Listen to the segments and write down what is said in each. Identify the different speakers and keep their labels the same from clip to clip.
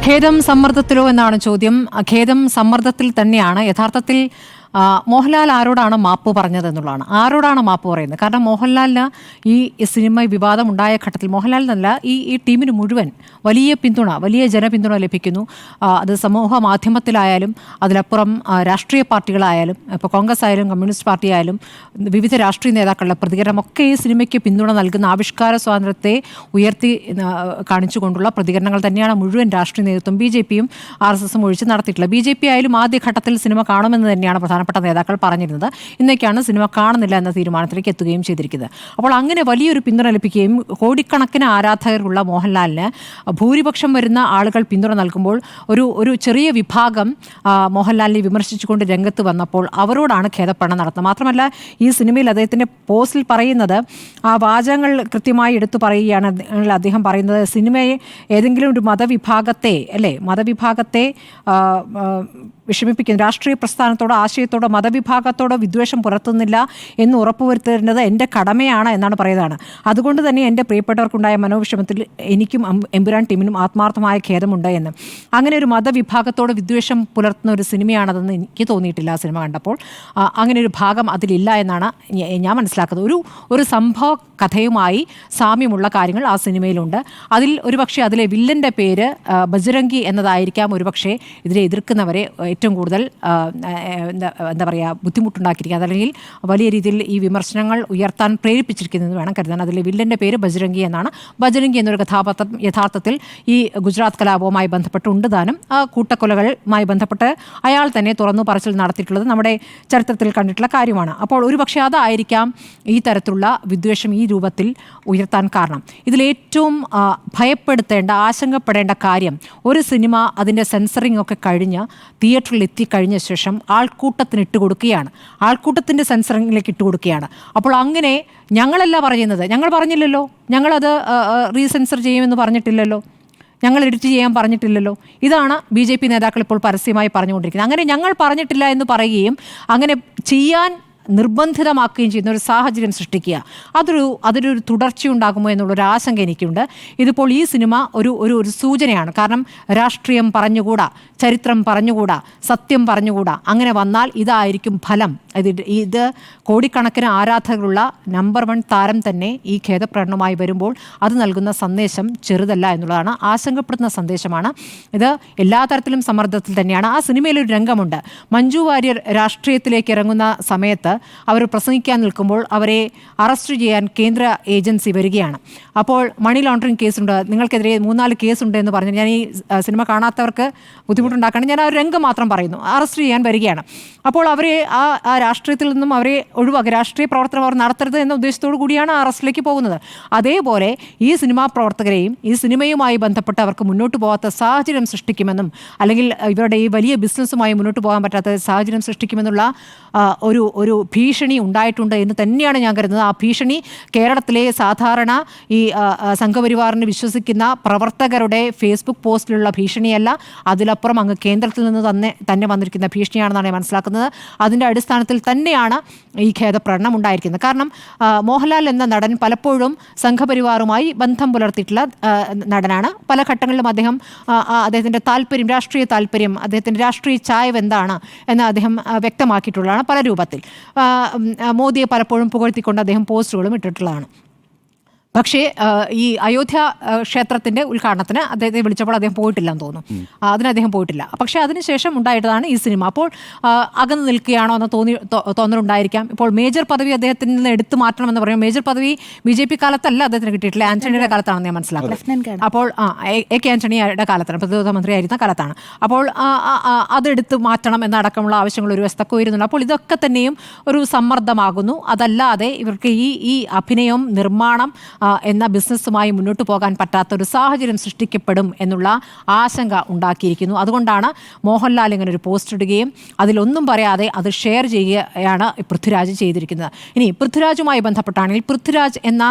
Speaker 1: ഖേദം സമ്മർദ്ദത്തിലോ എന്നാണ് ചോദ്യം. ഖേദം സമ്മർദ്ദത്തിൽ തന്നെയാണ്. യഥാർത്ഥത്തിൽ മോഹൻലാൽ ആരോടാണ് മാപ്പ് പറഞ്ഞതെന്നുള്ളതാണ്. ആരോടാണ് മാപ്പ് പറയുന്നത്? കാരണം മോഹൻലാലിന് ഈ സിനിമ വിവാദം ഉണ്ടായ ഘട്ടത്തിൽ മോഹൻലാൽ എന്നല്ല ഈ ടീമിന് മുഴുവൻ വലിയ പിന്തുണ, വലിയ ജനപിന്തുണ ലഭിക്കുന്നു. അത് സമൂഹ മാധ്യമത്തിലായാലും അതിലപ്പുറം രാഷ്ട്രീയ പാർട്ടികളായാലും, ഇപ്പോൾ കോൺഗ്രസ് ആയാലും കമ്മ്യൂണിസ്റ്റ് പാർട്ടി ആയാലും വിവിധ രാഷ്ട്രീയ നേതാക്കളുടെ പ്രതികരണമൊക്കെ ഈ സിനിമയ്ക്ക് പിന്തുണ നൽകുന്ന, ആവിഷ്കാര സ്വാതന്ത്ര്യത്തെ ഉയർത്തി കാണിച്ചുകൊണ്ടുള്ള പ്രതികരണങ്ങൾ തന്നെയാണ് മുഴുവൻ രാഷ്ട്രീയ നേതൃത്വം BJP-യും RSS-ഉം ഒഴിച്ച് നടത്തിയിട്ടുള്ളത്. BJP ആയാലും ആദ്യഘട്ടത്തിൽ സിനിമ കാണുമെന്ന് തന്നെയാണ് പ്രധാനപ്പെട്ട നേതാക്കൾ പറഞ്ഞിരുന്നത്. ഇന്നേക്കാണ് സിനിമ കാണുന്നില്ല എന്ന തീരുമാനത്തിലേക്ക് എത്തുകയും ചെയ്തിരിക്കുന്നത്. അപ്പോൾ അങ്ങനെ വലിയൊരു പിന്തുണ ലഭിക്കുകയും കോടിക്കണക്കിന് ആരാധകരുള്ള മോഹൻലാലിന് ഭൂരിപക്ഷം വരുന്ന ആളുകൾ പിന്തുണ നൽകുമ്പോൾ ഒരു ചെറിയ വിഭാഗം മോഹൻലാലിനെ വിമർശിച്ചുകൊണ്ട് രംഗത്ത് വന്നപ്പോൾ അവരോടാണ് ഖേദപ്രകടനം നടത്തുന്നത്. മാത്രമല്ല, ഈ സിനിമയിൽ അദ്ദേഹത്തിൻ്റെ പോസ്റ്റിൽ പറയുന്നത്, ആ വാചകങ്ങൾ കൃത്യമായി എടുത്തു പറയുകയാണ്. അദ്ദേഹം പറയുന്നത്, സിനിമയെ ഏതെങ്കിലും ഒരു മതവിഭാഗത്തെ വിഷമിപ്പിക്കുന്നു, രാഷ്ട്രീയ പ്രസ്ഥാനത്തോടോ ആശയത്തോടോ മതവിഭാഗത്തോടോ വിദ്വേഷം പുലർത്തുന്നില്ല എന്ന് ഉറപ്പുവരുത്തേണ്ടത് എൻ്റെ കടമയാണ് എന്നാണ് പറയുന്നതാണ്. അതുകൊണ്ട് തന്നെ എൻ്റെ പ്രിയപ്പെട്ടവർക്കുണ്ടായ മനോവിഷമത്തിൽ എനിക്കും എമ്പുരാൻ ടീമിനും ആത്മാർത്ഥമായ ഖേദമുണ്ട് എന്ന്. അങ്ങനെ ഒരു മതവിഭാഗത്തോട് വിദ്വേഷം പുലർത്തുന്ന ഒരു സിനിമയാണതെന്ന് എനിക്ക് തോന്നിയിട്ടില്ല ആ സിനിമ കണ്ടപ്പോൾ. അങ്ങനെ ഒരു ഭാഗം അതിലില്ല എന്നാണ് ഞാൻ മനസ്സിലാക്കുന്നത്. ഒരു സംഭവ കഥയുമായി സാമ്യമുള്ള കാര്യങ്ങൾ ആ സിനിമയിലുണ്ട്. ഒരുപക്ഷെ അതിലെ വില്ലൻ്റെ പേര് ബജ്രംഗി എന്നതായിരിക്കാം ഒരുപക്ഷെ ഇതിനെ എതിർക്കുന്നവരെ ഏറ്റവും കൂടുതൽ എന്താ പറയുക ബുദ്ധിമുട്ടുണ്ടാക്കിയിരിക്കുന്നത്, അല്ലെങ്കിൽ വലിയ രീതിയിൽ ഈ വിമർശനങ്ങൾ ഉയർത്താൻ പ്രേരിപ്പിച്ചിരിക്കുന്നത് വേണം കരുതാൻ. അതിലെ വില്ലൻ്റെ പേര് ബജ്രംഗി എന്നാണ്. ബജ്രംഗി എന്നൊരു കഥാപാത്രം യഥാർത്ഥത്തിൽ ഈ ഗുജറാത്ത് കലാപവുമായി ബന്ധപ്പെട്ടുണ്ട് താനും. കൂട്ടക്കൊലകളുമായി ബന്ധപ്പെട്ട് അയാൾ തന്നെ തുറന്നു പറച്ചിൽ നടത്തിയിട്ടുള്ളത് നമ്മുടെ ചരിത്രത്തിൽ കണ്ടിട്ടുള്ള കാര്യമാണ്. അപ്പോൾ ഒരുപക്ഷെ അതായിരിക്കാം ഈ തരത്തിലുള്ള വിദ്വേഷം ഈ രൂപത്തിൽ ഉയർത്താൻ കാരണം. ഇതിലേറ്റവും ഭയപ്പെടുത്തേണ്ട, ആശങ്കപ്പെടേണ്ട കാര്യം, ഒരു സിനിമ അതിൻ്റെ സെൻസറിങ് ഒക്കെ കഴിഞ്ഞ് തിയേറ്ററിൽ എത്തിക്കഴിഞ്ഞ ശേഷം ആൾക്കൂട്ടത്തിന് ഇട്ടുകൊടുക്കുകയാണ്, ആൾക്കൂട്ടത്തിൻ്റെ സെൻസറിങ്ങിലേക്ക് ഇട്ടുകൊടുക്കുകയാണ്. അപ്പോൾ അങ്ങനെ ഞങ്ങളല്ല പറയുന്നത്, ഞങ്ങൾ പറഞ്ഞില്ലല്ലോ, ഞങ്ങളത് റീസെൻസർ ചെയ്യുമെന്ന് പറഞ്ഞിട്ടില്ലല്ലോ, ഞങ്ങൾ എഡിറ്റ് ചെയ്യാൻ പറഞ്ഞിട്ടില്ലല്ലോ. ഇതാണ് BJP നേതാക്കൾ ഇപ്പോൾ പരസ്യമായി പറഞ്ഞുകൊണ്ടിരിക്കുന്നത്. അങ്ങനെ ഞങ്ങൾ പറഞ്ഞിട്ടില്ല എന്ന് പറയുകയും അങ്ങനെ ചെയ്യാൻ നിർബന്ധിതമാക്കുകയും ചെയ്യുന്ന ഒരു സാഹചര്യം സൃഷ്ടിക്കുക, അതൊരു തുടർച്ചയുണ്ടാകുമോ എന്നുള്ളൊരു ആശങ്ക എനിക്കുണ്ട്. ഇതിപ്പോൾ ഈ സിനിമ ഒരു സൂചനയാണ്. കാരണം രാഷ്ട്രീയം പറഞ്ഞുകൂടാ, ചരിത്രം പറഞ്ഞുകൂടാ, സത്യം പറഞ്ഞുകൂടാ. അങ്ങനെ വന്നാൽ ഇതായിരിക്കും ഫലം. ഇത് കോടിക്കണക്കിന് ആരാധകരുള്ള നമ്പർ 1 താരം തന്നെ ഈ ഖേദപ്രകടനവുമായി വരുമ്പോൾ അത് നൽകുന്ന സന്ദേശം ചെറുതല്ല എന്നുള്ളതാണ്, ആശങ്കപ്പെടുന്ന സന്ദേശമാണ്. ഇത് എല്ലാ തരത്തിലും സമ്മർദ്ദത്തിൽ തന്നെയാണ്. ആ സിനിമയിലൊരു രംഗമുണ്ട്. മഞ്ജു വാര്യർ രാഷ്ട്രീയത്തിലേക്ക് ഇറങ്ങുന്ന സമയത്ത് അവർ പ്രസംഗിക്കാൻ നിൽക്കുമ്പോൾ അവരെ അറസ്റ്റ് ചെയ്യാൻ കേന്ദ്ര ഏജൻസി വരികയാണ്. അപ്പോൾ മണി ലോണ്ടറിങ് കേസുണ്ട്, നിങ്ങൾക്കെതിരെ 3-4 കേസുണ്ട് എന്ന് പറഞ്ഞു. ഞാൻ ഈ സിനിമ കാണാത്തവർക്ക് ബുദ്ധിമുട്ടുണ്ടാക്കണം, ഞാൻ ആ ഒരു രംഗം മാത്രം പറയുന്നു. അറസ്റ്റ് ചെയ്യാൻ വരികയാണ്. അപ്പോൾ അവരെ ആ രാഷ്ട്രീയത്തിൽ നിന്നും അവരെ ഒഴിവാക്കുക, രാഷ്ട്രീയ പ്രവർത്തനം അവർ നടത്തരുത് എന്ന ഉദ്ദേശത്തോടു കൂടിയാണ് ആ അറസ്റ്റിലേക്ക് പോകുന്നത്. അതേപോലെ ഈ സിനിമാ പ്രവർത്തകരെയും ഈ സിനിമയുമായി ബന്ധപ്പെട്ട് അവർക്ക് മുന്നോട്ട് പോകാത്ത സാഹചര്യം സൃഷ്ടിക്കുമെന്നും, അല്ലെങ്കിൽ ഇവരുടെ ഈ വലിയ ബിസിനസ്സുമായി മുന്നോട്ട് പോകാൻ പറ്റാത്ത സാഹചര്യം സൃഷ്ടിക്കുമെന്നുള്ള ഒരു ഭീഷണി ഉണ്ടായിട്ടുണ്ട് എന്ന് തന്നെയാണ് ഞാൻ കരുതുന്നത്. ആ ഭീഷണി കേരളത്തിലെ സാധാരണ ഈ സംഘപരിവാറിന് വിശ്വസിക്കുന്ന പ്രവർത്തകരുടെ ഫേസ്ബുക്ക് പോസ്റ്റിലുള്ള ഭീഷണിയല്ല, അതിലപ്പുറം അങ്ങ് കേന്ദ്രത്തിൽ നിന്ന് തന്നെ വന്നിരിക്കുന്ന ഭീഷണിയാണെന്നാണ് ഞാൻ മനസ്സിലാക്കുന്നത്. അതിൻ്റെ അടിസ്ഥാനത്തിൽ തന്നെയാണ് ഈ ഖേദപ്രകടനം ഉണ്ടായിരിക്കുന്നത്. കാരണം മോഹൻലാൽ എന്ന നടൻ പലപ്പോഴും സംഘപരിവാറുമായി ബന്ധം പുലർത്തിയിട്ടുള്ള നടനാണ്. പല ഘട്ടങ്ങളിലും അദ്ദേഹത്തിൻ്റെ താല്പര്യം, രാഷ്ട്രീയ താല്പര്യം, അദ്ദേഹത്തിൻ്റെ രാഷ്ട്രീയ ചായ്വ് എന്താണ് എന്ന് അദ്ദേഹം വ്യക്തമാക്കിയിട്ടുള്ളതാണ് പല രൂപത്തിൽ. മോദിയെ പലപ്പോഴും പുകഴ്ത്തിക്കൊണ്ട് അദ്ദേഹം പോസ്റ്റുകളും ഇട്ടിട്ടുള്ളതാണ്. പക്ഷേ ഈ അയോധ്യ ക്ഷേത്രത്തിൻ്റെ ഉദ്ഘാടനത്തിന് അദ്ദേഹത്തെ വിളിച്ചപ്പോൾ അദ്ദേഹം പോയിട്ടില്ലെന്ന് തോന്നുന്നു. അതിന് അദ്ദേഹം പോയിട്ടില്ല. പക്ഷേ അതിനുശേഷം ഉണ്ടായിട്ടതാണ് ഈ സിനിമ. അപ്പോൾ അകന്ന് നിൽക്കുകയാണോ എന്ന് തോന്നലുണ്ടായിരിക്കാം. ഇപ്പോൾ മേജർ പദവി അദ്ദേഹത്തിൽ നിന്ന് എടുത്തു മാറ്റണമെന്ന് പറയും. മേജർ പദവി BJP കാലത്തല്ല അദ്ദേഹത്തിന് കിട്ടിയിട്ടില്ല, ആന്റണിയുടെ കാലത്താണെന്ന് ഞാൻ മനസ്സിലാക്കുന്നത്. അപ്പോൾ AK ആന്റണിയുടെ കാലത്താണ്, പ്രതിരോധ മന്ത്രിയായിരുന്ന കാലത്താണ്. അപ്പോൾ അതെടുത്ത് മാറ്റണം എന്നടക്കമുള്ള ആവശ്യങ്ങൾ ഒരു വശത്തൊക്കെ വരുന്നുണ്ട്. അപ്പോൾ ഇതൊക്കെ തന്നെയും ഒരു സമ്മർദ്ദമാകുന്നു. അതല്ലാതെ ഇവർക്ക് ഈ അഭിനയം, നിർമ്മാണം എന്ന ബിസിനസ്സുമായി മുന്നോട്ട് പോകാൻ പറ്റാത്തൊരു സാഹചര്യം സൃഷ്ടിക്കപ്പെടും എന്നുള്ള ആശങ്ക ഉണ്ടാക്കിയിരിക്കുന്നു. അതുകൊണ്ടാണ് മോഹൻലാൽ ഇങ്ങനെ ഒരു പോസ്റ്റ് ഇടുകയും അതിലൊന്നും പറയാതെ അത് ഷെയർ ചെയ്യുകയാണ് പൃഥ്വിരാജ് ചെയ്തിരിക്കുന്നത്. ഇനി പൃഥ്വിരാജുമായി ബന്ധപ്പെട്ടാണെങ്കിൽ, പൃഥ്വിരാജ് എന്ന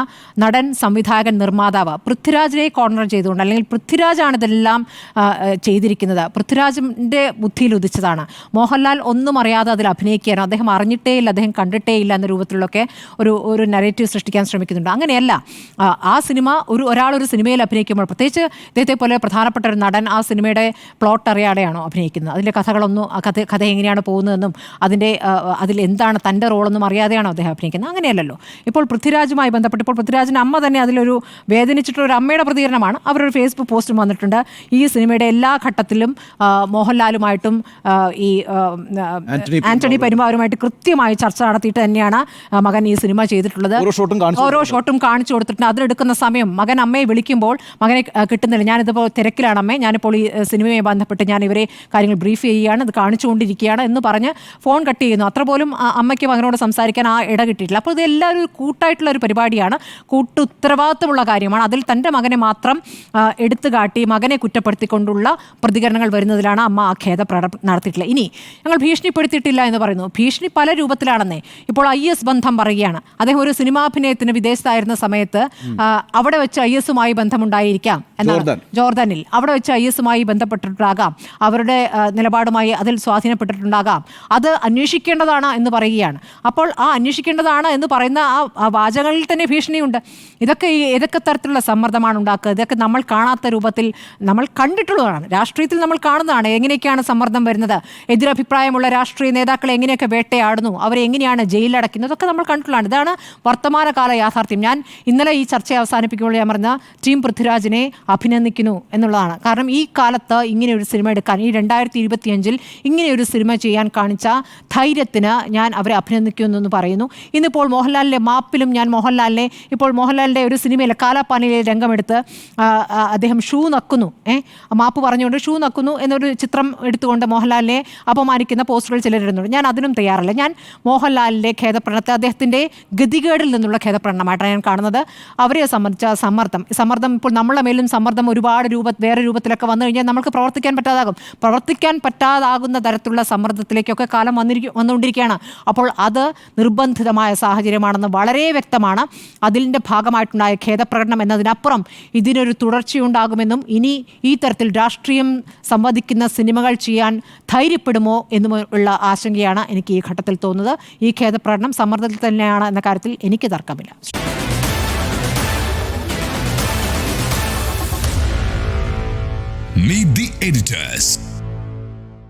Speaker 1: നടൻ, സംവിധായകൻ, നിർമ്മാതാവ് പൃഥ്വിരാജിനെ കോർണർ ചെയ്തുകൊണ്ട്, അല്ലെങ്കിൽ പൃഥ്വിരാജാണ് ഇതെല്ലാം ചെയ്തിരിക്കുന്നത്, പൃഥ്വിരാജിൻ്റെ ബുദ്ധിയിൽ ഉദിച്ചതാണ്. മോഹൻലാൽ ഒന്നും അറിയാതെ അതിൽ അഭിനയിക്കുകയാണ്, അദ്ദേഹം അറിഞ്ഞിട്ടേ ഇല്ല, അദ്ദേഹം കണ്ടിട്ടേ ഇല്ല എന്ന രൂപത്തിലൊക്കെ ഒരു നരേറ്റീവ് സൃഷ്ടിക്കാൻ ശ്രമിക്കുന്നുണ്ട്. അങ്ങനെയല്ല. ആ സിനിമ ഒരാളൊരു സിനിമയിൽ അഭിനയിക്കുമ്പോൾ, പ്രത്യേകിച്ച് ഇദ്ദേഹത്തെ പോലെ പ്രധാനപ്പെട്ട ഒരു നടൻ ആ സിനിമയുടെ പ്ലോട്ട് അറിയാതെയാണോ അഭിനയിക്കുന്നത്? അതിൻ്റെ കഥകളൊന്നും കഥ എങ്ങനെയാണ് പോകുന്നതെന്നും അതിൽ എന്താണ് തൻ്റെ റോളെന്നും അറിയാതെയാണോ അദ്ദേഹം അഭിനയിക്കുന്നത്? അങ്ങനെയല്ലല്ലോ. ഇപ്പോൾ പൃഥ്വിരാജുമായി ബന്ധപ്പെട്ട് ഇപ്പോൾ പൃഥ്വിരാജിൻ്റെ അമ്മ തന്നെ അതിലൊരു വേദനിച്ചിട്ടുള്ളൊരു അമ്മയുടെ പ്രതികരണമാണ്. അവരൊരു ഫേസ്ബുക്ക് പോസ്റ്റും വന്നിട്ടുണ്ട്. ഈ സിനിമയുടെ എല്ലാ ഘട്ടത്തിലും മോഹൻലാലുമായിട്ടും ഈ ആന്റണി പെരുമ്പാവൂരുമായിട്ട് കൃത്യമായി ചർച്ച നടത്തിയിട്ട് തന്നെയാണ് മകൻ ഈ സിനിമ ചെയ്തിട്ടുള്ളത്. ഓരോ ഷോട്ടും കാണിച്ചു കൊടുത്തിട്ടുണ്ട്. അതിലെടുക്കുന്ന സമയം മകൻ അമ്മയെ വിളിക്കുമ്പോൾ മകനെ കിട്ടുന്നില്ല, ഞാനിതിപ്പോൾ തിരക്കിലാണ് അമ്മേ, ഞാനിപ്പോൾ ഈ സിനിമയുമായി ബന്ധപ്പെട്ട് ഞാൻ ഇവരെ കാര്യങ്ങൾ ബ്രീഫ് ചെയ്യുകയാണ്, ഇത് കാണിച്ചുകൊണ്ടിരിക്കുകയാണ് എന്ന് പറഞ്ഞ് ഫോൺ കട്ട് ചെയ്യുന്നു. അത്ര പോലും അമ്മയ്ക്ക് മകനോട് സംസാരിക്കാൻ ആ ഇട കിട്ടിയിട്ടില്ല. അപ്പോൾ ഇത് എല്ലാവരും കൂട്ടായിട്ടുള്ള ഒരു പരിപാടിയാണ്, ഉത്തരവാദിത്തമുള്ള കാര്യമാണ്. അതിൽ തൻ്റെ മകനെ മാത്രം എടുത്തു കാട്ടി മകനെ കുറ്റപ്പെടുത്തിക്കൊണ്ടുള്ള പ്രതികരണങ്ങൾ വരുന്നതിലാണ് അമ്മ ആ ഖേദപ്രകടനം നടത്തിയിട്ടില്ല. ഇനി ഞങ്ങൾ ഭീഷണിപ്പെടുത്തിയിട്ടില്ല എന്ന് പറയുന്നു. ഭീഷണി പല രൂപത്തിലാണെന്നേ. ഇപ്പോൾ IS ബന്ധം പറയുകയാണ്. അദ്ദേഹം ഒരു സിനിമാഭിനയത്തിന് വിദേശത്തായിരുന്ന സമയത്ത് അവിടെ വെച്ച് IS-മായി ബന്ധമുണ്ടായിരിക്കാം എന്നാണ്. ജോർദാനിൽ അവിടെ വെച്ച് IS-മായി ബന്ധപ്പെട്ടിട്ടുണ്ടാകാം, അവരുടെ നിലപാടുമായി അതിൽ സ്വാധീനപ്പെട്ടിട്ടുണ്ടാകാം, അത് അന്വേഷിക്കേണ്ടതാണ് എന്ന് പറയുകയാണ്. അപ്പോൾ ആ അന്വേഷിക്കേണ്ടതാണ് എന്ന് പറയുന്ന ആ വാചകങ്ങളിൽ തന്നെ ഭീഷണിയുണ്ട്. ഏതൊക്കെ തരത്തിലുള്ള സമ്മർദ്ദമാണ് ഉണ്ടാക്കുക? ഇതൊക്കെ നമ്മൾ കാണാത്ത രൂപത്തിൽ നമ്മൾ കണ്ടിട്ടുള്ളതാണ്, രാഷ്ട്രീയത്തിൽ നമ്മൾ കാണുന്നതാണ്. എങ്ങനെയൊക്കെയാണ് സമ്മർദ്ദം വരുന്നത്, എതിരഭിപ്രായമുള്ള രാഷ്ട്രീയ നേതാക്കളെ എങ്ങനെയൊക്കെ വേട്ടയാടുന്നു, അവരെ എങ്ങനെയാണ് ജയിലിലടയ്ക്കുന്നത്, അതൊക്കെ നമ്മൾ കണ്ടിട്ടുള്ളതാണ്. ഇതാണ് വർത്തമാനകാല യാഥാർത്ഥ്യം. ഞാൻ ഇന്നലെ ഈ ചർച്ച അവസാനിപ്പിക്കുമ്പോൾ ഞാൻ പറഞ്ഞ ടീം പൃഥ്വിരാജിനെ അഭിനന്ദിക്കുന്നു എന്നുള്ളതാണ്. കാരണം ഈ കാലത്ത് ഇങ്ങനെ ഒരു സിനിമ എടുക്കാൻ, ഈ 2025 ഇങ്ങനെ ഒരു സിനിമ ചെയ്യാൻ കാണിച്ച ധൈര്യത്തിന് ഞാൻ അവരെ അഭിനന്ദിക്കുന്നു എന്ന് പറയുന്നു. ഇന്നിപ്പോൾ മോഹൻലാലിൻ്റെ മാപ്പിലും ഞാൻ മോഹൻലാലിൻ്റെ ഒരു സിനിമയിലെ കാലാപ്പാനിലെ രംഗമെടുത്ത് അദ്ദേഹം ഷൂ നക്കുന്നു, മാപ്പ് പറഞ്ഞുകൊണ്ട് ഷൂ നക്കുന്നു എന്നൊരു ചിത്രം എടുത്തുകൊണ്ട് മോഹൻലാലിനെ അപമാനിക്കുന്ന പോസ്റ്ററുകൾ ചിലരിടുന്നുണ്ട്. ഞാൻ അതിനും തയ്യാറല്ല. ഞാൻ മോഹൻലാലിൻ്റെ ഖേദപ്രകടനത്തെ അദ്ദേഹത്തിൻ്റെ ഗതികേടിൽ നിന്നുള്ള ഖേദപ്രകടനമായിട്ടാണ് ഞാൻ കാണുന്നത്. അവരെ സംബന്ധിച്ച സമ്മർദ്ദം ഇപ്പോൾ നമ്മളെ മേലും സമ്മർദ്ദം ഒരുപാട് വേറെ രൂപത്തിലൊക്കെ വന്നു കഴിഞ്ഞാൽ നമുക്ക് പ്രവർത്തിക്കാൻ പറ്റാതാകുന്ന തരത്തിലുള്ള സമ്മർദ്ദത്തിലേക്കൊക്കെ കാലം വന്നുകൊണ്ടിരിക്കുകയാണ്. അപ്പോൾ അത് നിർബന്ധിതമായ സാഹചര്യമാണെന്ന് വളരെ വ്യക്തമാണ്. അതിൻ്റെ ഭാഗമായിട്ടുണ്ടായ ഖേദപ്രകടനം എന്നതിനപ്പുറം ഇതിനൊരു തുടർച്ചയുണ്ടാകുമെന്നും ഇനി ഈ തരത്തിൽ രാഷ്ട്രീയം സംവദിക്കുന്ന സിനിമകൾ ചെയ്യാൻ ധൈര്യപ്പെടുമോ എന്നുമുള്ള ആശങ്കയാണ് എനിക്ക് ഈ ഘട്ടത്തിൽ തോന്നുന്നത്. ഈ ഖേദപ്രകടനം സമ്മർദ്ദത്തിൽ തന്നെയാണ് എന്ന കാര്യത്തിൽ എനിക്ക് തർക്കമില്ല.
Speaker 2: Meet the editors.